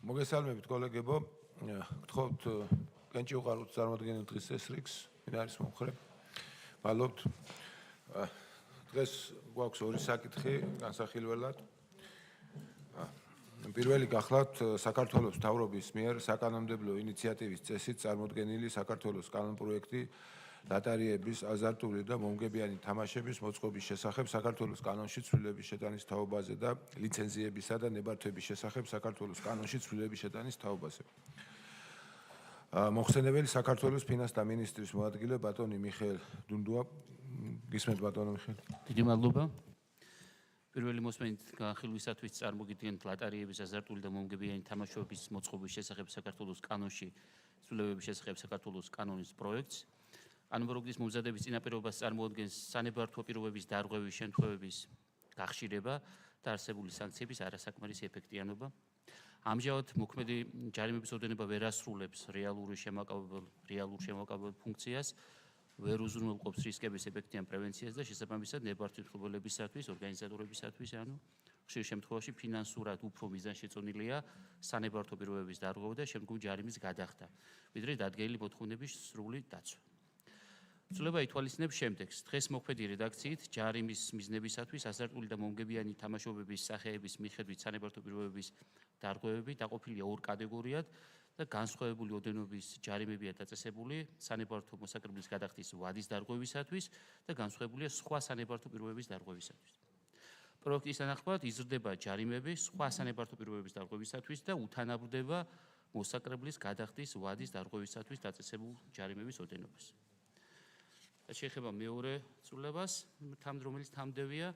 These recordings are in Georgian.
მოგესალმებით კოლეგებო, გთხოვთ კენჭი უყაროთ წარმოადგენენ დღის წესრიგს, ვინ არის მომხრე? მადლობთ. დღეს გვაქვს ორი საკითხი განსახილველად. პირველი გახლავთ საქართველოს მთავრობის მიერ საკანონმდებლო ინიციატივის წესით წარმოდგენილი საქართველოს კანონპროექტი ლატარიების, აზარტული და მომგებიანი თამაშების მოწყობის შესახებ საქართველოს კანონში ცვლილების შეტანის თაობაზე და ლიცენზიებისა და ნებართვების შესახებ საქართველოს კანონში ცვლილების შეტანის თაობაზე. მოხსენებელი საქართველოს ფინანსთა მინისტრის მოადგილე ბატონი მიხეილ დუნდუა. გისმენთ ბატონო მიხეილ. დიდი მადლობა. პირველი მოსმენით განხილვისათვის წარმოგიდგენთ ლატარიების, აზარტული და მომგებიანი თამაშების მოწყობის შესახებ საქართველოს კანონში ცვლილების შესახებ საქართველოს კანონის პროექტს. ამ პროექტის მომზადების წინაპირობას წარმოადგენს სანებართვო პირობების დარღვევის შემთხვევების გახშირება და არსებული სანქციების არასაკმარისი ეფექტიანობა. ამჟამად მოქმედი ჯარიმების ოდენება ვერ ასრულებს რეალურ შემოაკავებელ ფუნქციას, ვერ უზრუნველყოფს რისკების ეფექტიან პრევენციას და შესაბამისად ნებართვის მფლობელებისათვის, ორგანიზატორებისათვის, ხშირ შემთხვევაში ფინანსურად უფრო მიზანშეწონილია სანებართვო პირობების დარღვევა და შემდგომი ჯარიმის გადახდა, ვიდრე დადგენილი მოთხოვნების სრული დაცვა. ცვლილება ითვალისწინებს შემდეგს. დღეს მოქმედი რედაქციით ჯარიმის მიზნებისათვის აზარტული და მომგებიანი თამაშობების სახეების მიხედვით სანებართვო პირობების დარღვევები დაყოფილია ორ კატეგორიად და განსხვავებული ოდენობის ჯარიმებია დაწესებული სანებართვო მოსაკრებლის გადახდის ვადის დარღვევისათვის და განსხვავებულია სხვა სანებართვო პირობების დარღვევისათვის. პროექტის თანახმად იზრდება ჯარიმები სხვა სანებართვო პირობების დარღვევისათვის და უთანაბრდება მოსაკრებლის გადახდის ვადის დარღვევისათვის დაწესებულ ჯარიმების ოდენობას. შეეხება მეორე ცვლილებას, რომელიც თამდევია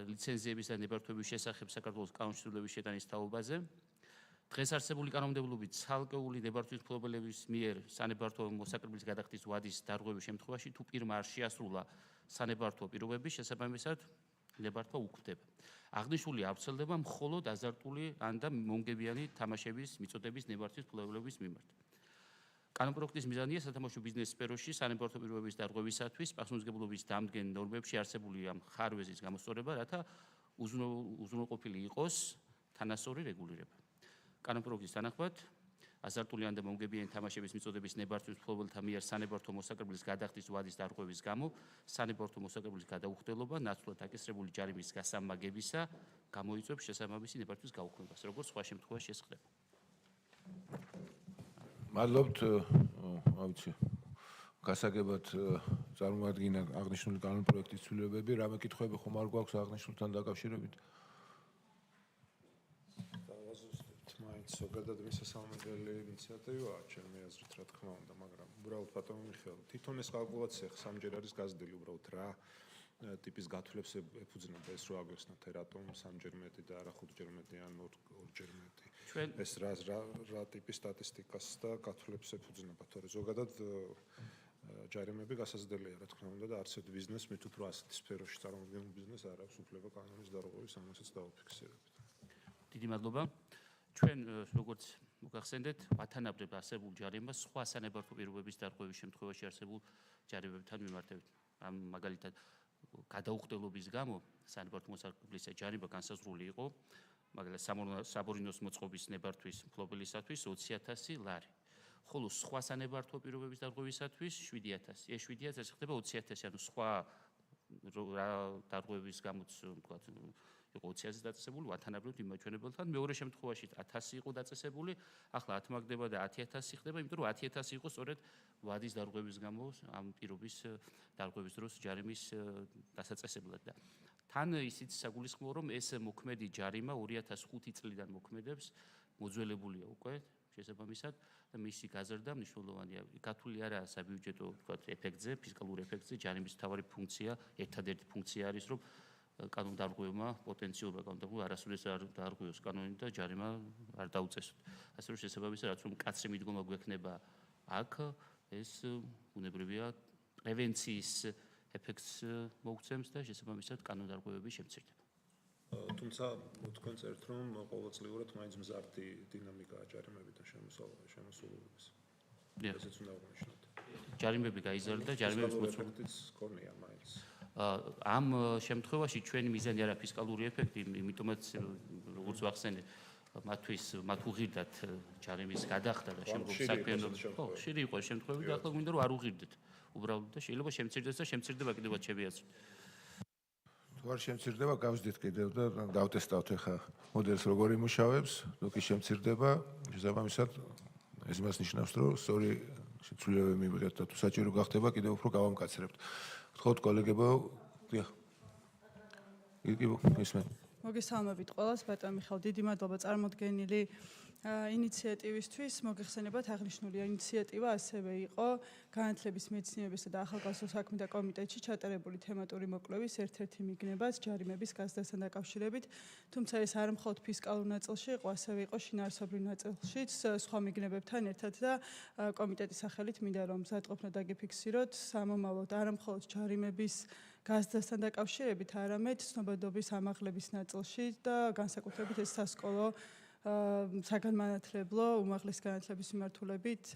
ლიცენზიების და ნებართვების შესახებ საქართველოს კანონში ცვლილების შეტანის თაობაზე. დღეს არსებული კანონმდებლობით ცალკეული ნებართვის მფლობელების მიერ სანებართვო მოსაკრებლის გადახდის ვადის დარღვევის შემთხვევაში თუ პირმა არ შეასრულა სანებართვო პირობები, შესაბამისად ნებართვა უქმდება. აღნიშნული ავრცელდება მხოლოდ აზარტული ან და მომგებიანი თამაშების მიწოდების ნებართვის მფლობელების მიმართ. კანონპროექტის მიზანია სათამაშო ბიზნესის სფეროში სანებართვო პირობების დარღვევისათვის პასუხისმგებლობის დამდგენ ნორმებში არსებული ამ ხარვეზის გამოსწორება, რათა უზრუნველყოფილი იყოს თანასწორი რეგულირება. კანონპროექტის თანახმად აზარტული ან და მომგებიანი თამაშების მიწოდების ნებართვის მფლობელთა მიერ სანებართვო მოსაკრებლის გადახდის ვადის დარღვევის გამო სანებართვო მოსაკრებლის გადაუხდელობა ნაცვლად აკისრებული ჯარიმის გასამაგებისა გამოიწვევს შესაბამისი ნებართვის გაუქმებას, როგორც სხვა შემთხვევაში ეს ხდება. მადლობთ, გასაგებად წარმოადგინა აღნიშნული კანონპროექტის ცვლილებები, რამე კითხვები ხომ არ გვაქვს აღნიშნულთან დაკავშირებით? მაინც ზოგადად მისასალმებელი ინიციატივაა, ჩემი აზრით, რა თქმა უნდა, მაგრამ უბრალოდ ბატონო მიხეილ, თვითონ ეს კალკულაცია სამჯერ არის გაზრდილი, უბრალოდ რა ტიპის გათვლებს ეფუძნება ეს რო აგვეხსნათ რატომ სამჯერ მეტი და არა ხუთჯერ მეტი ან ორჯერ მეტი. ეს რა ტიპის სტატისტიკას და გათვლებს ეფუძნება, თორე ზოგადად ჯარიმები გასაზრდელია, რა თქმა უნდა და არც ერთ ბიზნესს მით უფრო ასეთი სფეროში წარმოადგენულ ბიზნესს არ აქვს უფლება კანონის დარღვევის ამასაც დაუფიქსირებით. დიდი მადლობა. ჩვენ როგორც მოგახსენდეთ, ვათანაბრებ არსებულ ჯარიმას სხვა სანებართვო პირობების დარღვევის შემთხვევაში არსებულ ჯარიმებთან მიმართებით. ამ მაგალითად გადაუხდელობის გამო სანებართვო მოსაკრებლის ჯარიმა განსაზღვრული იყო, მაგალითად საბორინოს მოწყობის ნებართვის მფლობელისათვის 20,000 ლარი. ხოლო სხვა სანებართვო პირობების დარღვევისათვის 7,000. ეს 7,000 ხდება 20,000, ანუ სხვა დარღვევის გამოც ვთქვათ იყო 20,000 დაწესებული, ვათანაბრებთ იმ მაჩვენებელთან. მეორე შემთხვევაში 1000 იყო დაწესებული, ახლა 10 მაგდება და 10,000 ხდება, იმიტომ რომ 10,000 იყო სწორედ ვადის დარღვევის გამო ამ პირობის დარღვევის დროს ჯარიმის დასაწესებლად და თან ისიც საგულისხმოა, რომ ეს მოქმედი ჯარიმა 2005 წლიდან მოქმედებს, მოძველებულია უკვე შესაბამისად და მისი გაზრდა მნიშვნელოვანია. გათვლილი არაა საბიუჯეტო ვთქვათ ეფექტზე, ფისკალურ ეფექტზე, ჯარიმის მთავარი ფუნქცია, ერთადერთი ფუნქცია არის, რომ კანონდარღვევმა პოტენციალურად კანონდარღვევა არასოდეს არ დაარღვევოს კანონით და ჯარიმა არ დაუწესოთ. ასე რომ შესაბამისად რაც რომ მკაცრი მიდგომა გვექნება აქ, ეს უნებრივია პრევენციის ეფექტს მოგვცემს და შესაბამისად კანონდარღვევების შემცირდება. თუმცა თქვენ წერთ, რომ ყოველწლიურად მაინც მზარდი დინამიკაა ჯარიმებიდან შემოსულობის. ესეც უნდა აღნიშნოთ. ჯარიმები გაიზარდა, ჯარიმების მოწმობის ქონია მაინც. ამ შემთხვევაში ჩვენი მიზანი არა ფისკალური ეფექტი, იმიტომაც როგორც ვახსენე, მათთვის მათ უღირდათ ჯარიმის გადახდა და შემდგომ საქმიანობა. ხო, ხშირი იყო ეს შემთხვევები და ახლა გვინდა რომ არ უღირდეთ. უბრალოდ და შეიძლება შემცირდეს და შემცირდება კიდევაც შევიაცვლოთ. თუ არ შემცირდება, გავსდით კიდევ და გავტესტავთ ახლა მოდელს როგორ იმუშავებს, თუ კი შემცირდება, შესაბამისად ეს იმას ნიშნავს, რომ სწორი ცვლილებები მივიღეთ და თუ საჭირო გახდება, კიდევ უფრო გავამკაცრებთ. გთხოვთ კოლეგებო, დიახ. იგი ისმენ. მოგესალმებით ყველას, ბატონ მიხელ, დიდი მადლობა წარმოდგენილი ინიციატივისთვის. მოგეხსენებათ, აღნიშნული ინიციატივა ასევე იყო განათლების, მეცნიერებისა და ახალგაზრდულ საქმეთა კომიტეტში ჩატარებული თემატური მოკვლევის ერთ-ერთი მიგნებას ჯარიმების გაზრდასთან დაკავშირებით. თუმცა ეს არ მხოლოდ ფისკალურ ნაწილში იყო, ასევე იყო შინაარსობრივ ნაწილშიც სხვა მიგნებებთან ერთად და კომიტეტის სახელით მინდა რომ მზადყოფნა დაგიფიქსიროთ სამომავლოდ არ მხოლოდ ჯარიმების გაზრდასთან დაკავშირებით, არამედ ცნობადობის ამაღლების ნაწილში და განსაკუთრებით ეს სასკოლო საგანმანათლებლო უმაღლეს განათლების მიმართულებით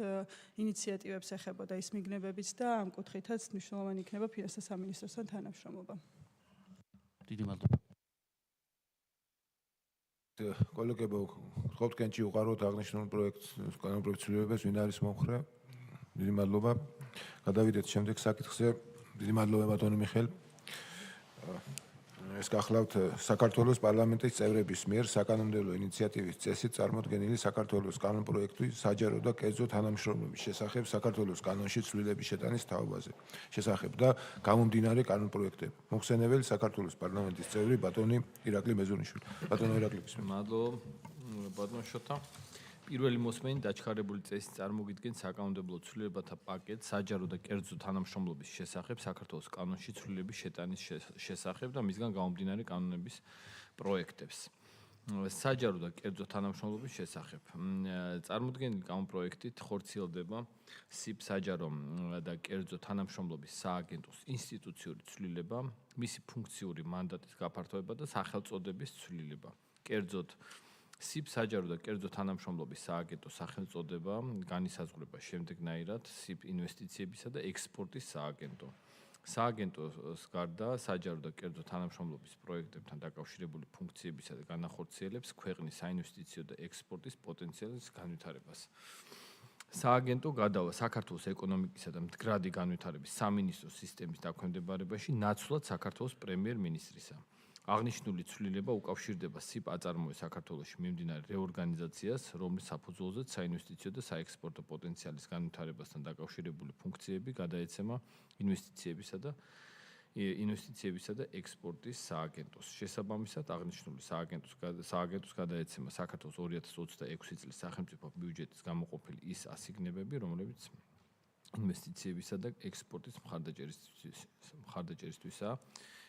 ინიციატივებს ეხებოდა ის მიგნებებიც და ამ კუთხითაც მნიშვნელოვანი იქნება ფინანსთა სამინისტროსთან თანამშრომლობა. დიდი მადლობა. კოლეგებო, გთხოვთ კენჭი უყაროთ აღნიშნულ პროექტს, კანონპროექტს ცვლილებებს, ვინ არის მომხრე? დიდი მადლობა. გადავიდეთ შემდეგ საკითხზე. დიდი მადლობა ბატონო მიხელ. ეს გახლავთ საქართველოს პარლამენტის წევრების მიერ საკანონმდებლო ინიციატივის წესით წარმოდგენილი საქართველოს კანონპროექტი საჯარო და კერძო თანამშრომლობის შესახებ საქართველოს კანონში ცვლილების შეტანის თაობაზე შესახებ და გამომდინარე კანონპროექტები. მოხსენებელი საქართველოს პარლამენტის წევრი ბატონი ირაკლი მეზონიშვილი. ბატონო ირაკლი, მადლობა ბატონ შოთა. პირველი მოსმენი დაჩქარებული წესით წარმოგიდგენთ საკანონმდებლო ცვლილებათა პაკეტს საჯარო და კერძო თანამშრომლობის შესახებ საქართველოს კანონში ცვლილების შეტანის შესახებ და მისგან გამომდინარე კანონების პროექტებს. საჯარო და კერძო თანამშრომლობის შესახებ. წარმოდგენილი კანონპროექტით ხორციელდება SIP საჯარო და კერძო თანამშრომლობის სააგენტოს ინსტიტუციური ცვლილება, მისი ფუნქციური მანდატის გაფართოება და სახელწოდების ცვლილება. კერძოდ SIP საჯარო და კერძო თანამშრომლობის სააგენტოს სახელწოდება განისაზღვრება შემდეგნაირად: SIP ინვესტიციებისა და ექსპორტის სააგენტო. სააგენტოს გარდა საჯარო და კერძო თანამშრომლობის პროექტებთან დაკავშირებული ფუნქციებისა და განახორციელებს ქვეყნის საინვესტიციო და ექსპორტის პოტენციალის განვითარებას. სააგენტო გადავა საქართველოს ეკონომიკისა და მდგრადი განვითარების სამინისტროს სისტემის დაქვემდებარებაში ნაცვლად საქართველოს პრემიერ-მინისტრისა. აღნიშნული ცვლილება უკავშირდება SIP აწარმოებს საქართველოში მიმდინარე რეორგანიზაციას, რომლის საფუძველზეც საინვესტიციო და საექსპორტო პოტენციალის განვითარებასთან დაკავშირებული ფუნქციები გადაეცემა ინვესტიციებისა და ექსპორტის სააგენტოს. შესაბამისად, აღნიშნული სააგენტოს გადაეცემა საქართველოს 2026 წლის სახელმწიფო ბიუჯეტის გამოყოფილი ის ასიგნებები, რომლებიც ინვესტიციებისა და ექსპორტის მხარდაჭერისთვისაა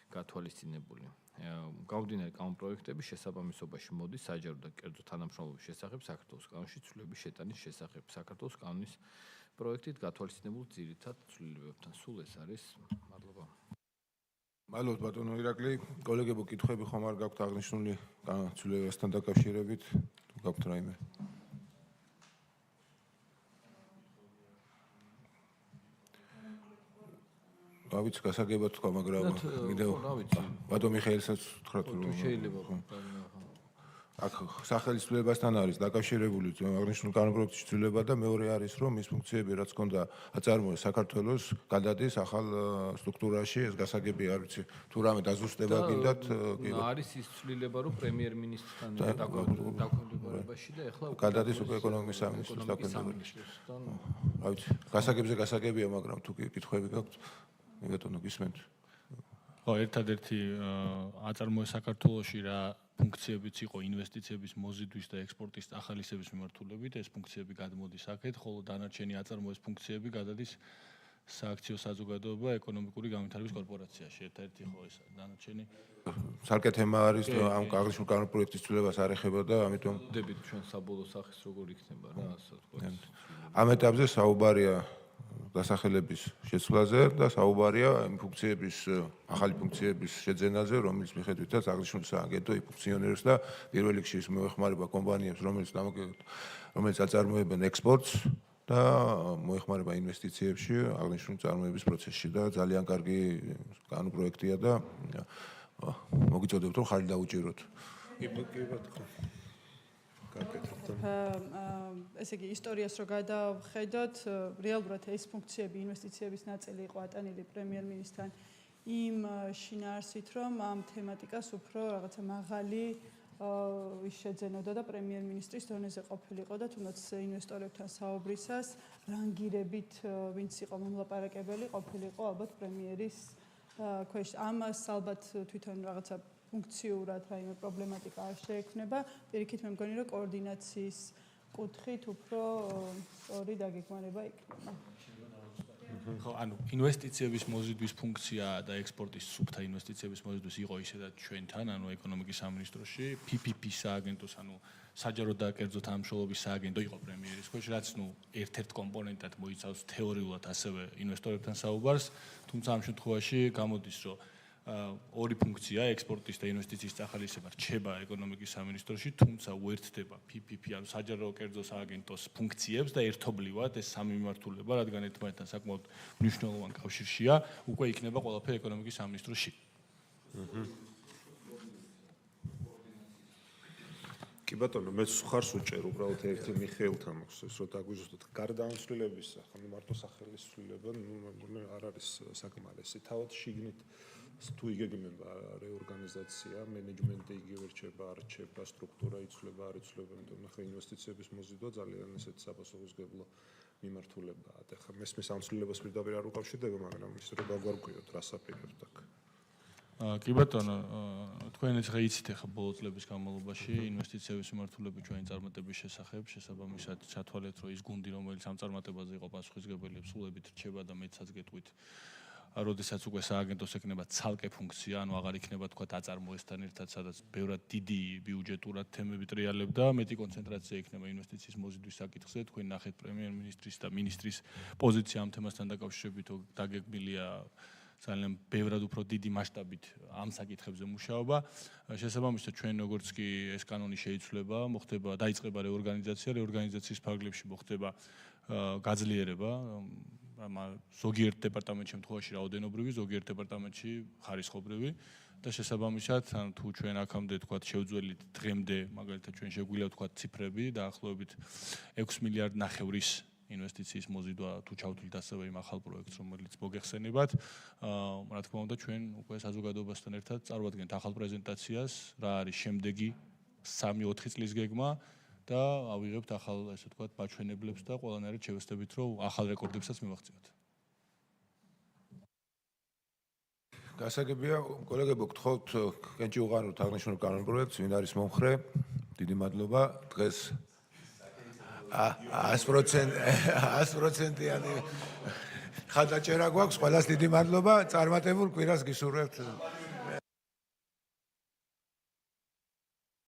გათვალისწინებული. გამომდინარე კანონპროექტების შესაბამისობაში მოდის საჯარო და კერძო თანამშრომლობის შესახებ საქართველოს კანონში ცვლილების შეტანის შესახებ საქართველოს კანონის პროექტით გათვალისწინებულ ძირითად ცვლილებებთან. სულ ეს არის. მადლობა. მადლობთ ბატონო ირაკლი. კოლეგებო, კითხვები ხომ არ გაქვთ აღნიშნული ცვლილებასთან დაკავშირებით? თუ გაქვთ რაიმე? დავიც გასაგებად თქვა, მაგრამ კიდევ ბატონ მიხეილსაც ვთქვათ, რომ შეიძლება აქ სახელმწიფოებასთან არის დაკავშირებული აღნიშნული კანონპროექტის ცვლილება და მეორე არის, რომ ის ფუნქციები, რაც ჰქონდა აწარმოეს საქართველოს, გადადის ახალ სტრუქტურაში, ეს გასაგები არ ვიცი, თუ რამე დაზუსტება გინდათ, არის ის ცვლილება, რომ პრემიერ-მინისტრთან დაქვემდებარებაში და ეხლა გადადის უკვე ეკონომიკის სამინისტროს დაქვემდებარებაში. რა ვიცი, გასაგებია, მაგრამ თუ კითხვები გაქვთ, ბატონო გისმენთ. ხო, ერთადერთი აწარმოეს საქართველოში რა ფუნქციებიც იყო ინვესტიციების მოზიდვის და ექსპორტის ახალისების მიმართულებით, ეს ფუნქციები გადმოდის აქეთ, ხოლო დანარჩენი აწარმოეს ფუნქციები გადადის სააქციო საზოგადოება ეკონომიკური განვითარების კორპორაციაში. ერთადერთი ხო ეს დანარჩენი. სარკე თემა არის, ამ აღნიშნულ კანონპროექტის ცვლილებას არ ეხება და ამიტომ ვდებით ჩვენ საბოლოო სახის როგორ იქნება რა, ასე ვთქვათ. ამ ეტაპზე საუბარია დასახელების შეცვლაზე და საუბარია ფუნქციების ახალი ფუნქციების შეძენაზე, რომლის მიხედვითაც აღნიშნული სააგენტო იფუნქციონირებს და პირველ რიგში ის მოეხმარება კომპანიებს, რომელიც აწარმოებენ ექსპორტს და მოეხმარება ინვესტიციებში აღნიშნული წარმოების პროცესში და ძალიან კარგი კანონპროექტია და მოგიწოდებთ რომ ხელი დაუჭიროთ. კი ბატონო. ესე იგი ისტორიას რო გადავხედოთ, რეალურად ეს ფუნქციები, ინვესტიციების ნაწილი იყო ატანილი პრემიერ-მინისტრთან იმ შინაარსით, რომ ამ თემატიკას უფრო რაღაცა მაღალი ის შეძენოდა და პრემიერ-მინისტრის დონეზე ყოფილიყო და თუნდაც ინვესტორებთან საუბრისას რანგირებით ვინც იყო მომლაპარაკებელი ყოფილიყო ალბათ პრემიერის ქვეშ. ამას ალბათ თვითონ რაღაცა ფუნქციურად რაიმე პრობლემატიკა არ შეექმნება. პირიქით მე მგონი რომ კოორდინაციის კუთხით უფრო სწორი დაგეგმარება იქნება. ხო, ანუ ინვესტიციების მოზიდვის ფუნქცია და ექსპორტის სუფთა ინვესტიციების მოზიდვის იყო ისედაც ჩვენთან, ანუ ეკონომიკის სამინისტროში, PPP სააგენტოს, ანუ საჯარო და კერძო თანამშრომლობის სააგენტო იყო პრემიერის ქვეშ, რაც ერთ-ერთ კომპონენტად მოიცავს თეორიულად ასევე ინვესტორებთან საუბარს, თუმცა ამ შემთხვევაში გამოდის, რომ ორი ფუნქცია, ექსპორტის და ინვესტიციის წახალისება რჩება ეკონომიკის სამინისტროში, თუმცა უერთდება PPP, ანუ საჯარო კერძო სააგენტოს ფუნქციებს და ერთობლივად ეს სამი მიმართულება, რადგან ერთმანეთთან საკმაოდ მნიშვნელოვან კავშირშია, უკვე იქნება ყველაფერი ეკონომიკის სამინისტროში. კი ბატონო, მე ხარს უჭერ უბრალოდ ერთი მიხეილთან მოხსეს, რომ დაგვიზუსტოთ გარდა ამ ცვლილებისა, ხომ მარტო სახელის ცვლილება, მე მგონი არ არის საკმარისი. თავად შიგნით თუ იგეგმება რეორგანიზაცია, მენეჯმენტი იგივე რჩება, სტრუქტურა იცვლება, არ იცვლება, იმიტომ რომ ხა ინვესტიციების მოზიდვა ძალიან ესეთ საპასუხისმგებლო მიმართულებაა. ეხლა მესმის ამ ცვლილებას პირდაპირ არ უკავშირდება, მაგრამ ის რომ გაგვარკვიოთ, რას აპირებთ აქ. კი ბატონო, თქვენ ხა იცით ხა ბოლო წლების განმავლობაში ინვესტიციების მიმართულებით ჩვენი წარმატების შესახებ, შესაბამისად ჩათვალეთ, რომ ის გუნდი, რომელიც ამ წარმატებაზე იყო პასუხისმგებელი, სულებით რჩება და მეცაც გეტყვით. როდესაც უკვე სააგენტოს ეკნება ცალკე ფუნქცია, ანუ აღარ იქნება თქვა აწარმოესთან ერთად, სადაც ბევრად დიდი ბიუჯეტურად თემები ტრიალებდა, მეტი კონცენტრაცია იქნება ინვესტიციის მოზიდვის საკითხზე. თქვენ ნახეთ პრემიერ-მინისტრის და მინისტრის პოზიცია ამ თემასთან დაკავშირებით დაგეგმილია ძალიან ბევრად უფრო დიდი მასშტაბით ამ საკითხებზე მუშაობა. შესაბამისად ჩვენ როგორც კი ეს კანონი შეიცვლება, დაიწყება რეორგანიზაციის ფარგლებში მოხდება გაძლიერება. ზოგიერთ დეპარტამენტში შემთხვევაში რაოდენობრივი, ზოგიერთ დეპარტამენტში ხარისხობრივი და შესაბამისად თუ ჩვენ აქამდე თქვა შევძველით დღემდე მაგალითად ჩვენ შეგვიძლია თქვა ციფრები დაახლოებით 6 მილიარდ ნახევრის ინვესტიციის მოზიდვა თუ ჩავთვლით ასევე იმ ახალ პროექტს რომელიც მოგეხსენებათ, რა თქმა უნდა ჩვენ უკვე საზოგადოებასთან ერთად წარვადგენთ ახალ პრეზენტაციას, რა არის შემდეგი 3-4 წლის გეგმა და ავიღებთ ახალ ესე ვთქვათ მაჩვენებლებს და ყველანაირად შევეცდებით რომ ახალ რეკორდებსაც მივაღწიოთ. გასაგებია, კოლეგებო, გთხოვთ კენჭი უყაროთ აღნიშნულ კანონ პროექტს, ვინ არის მომხრე? დიდი მადლობა. დღეს 100%-იანი ხადაჭერა გვაქვს, ყველას დიდი მადლობა. წარმატებულ კვირას გისურვებთ.